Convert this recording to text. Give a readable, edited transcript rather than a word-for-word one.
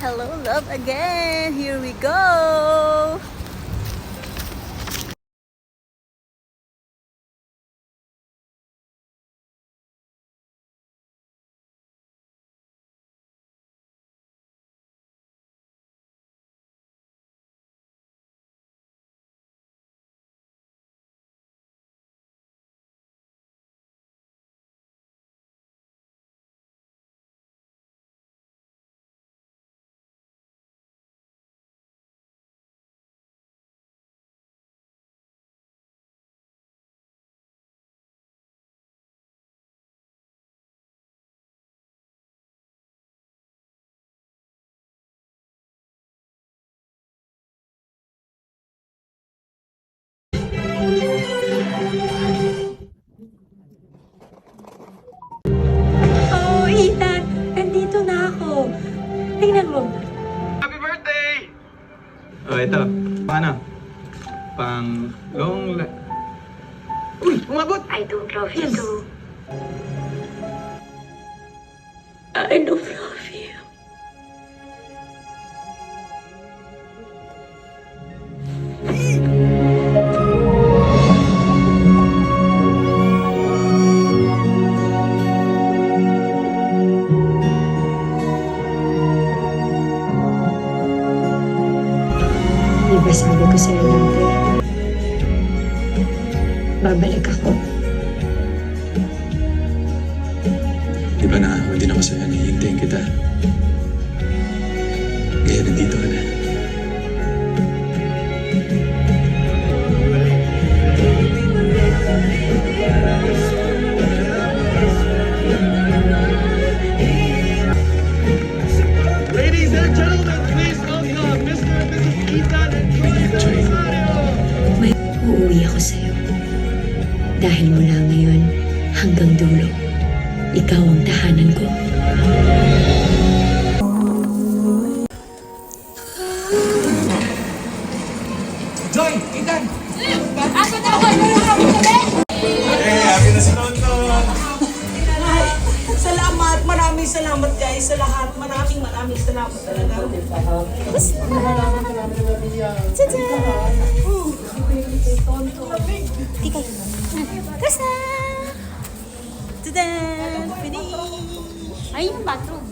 Hello, love again. Here we go. Oh, Ethan! Nandito na ako. Tingnan mo. Happy birthday! Oh, ito. Ano? Pang long... Uy! Umabot! I don't love you too. I don't love you. Di ba sabi ko sa'yo dati? Babalik ako. Di ba na din ako sa'yo, nahihintayin kita. Ngayon, nandito ka na. Ladies and gentlemen, please welcome Mr. and Mrs. Ethan and Troy Rosario! May uuwi ako sa'yo. Dahil mula ngayon hanggang dulo, ikaw ang tahanan ko. Joy! Ethan! Salamat, maraming salamat guys sa lahat. Maraming salamat talaga. Tapos na! Tadan! Finish! Ay, yung bathroom.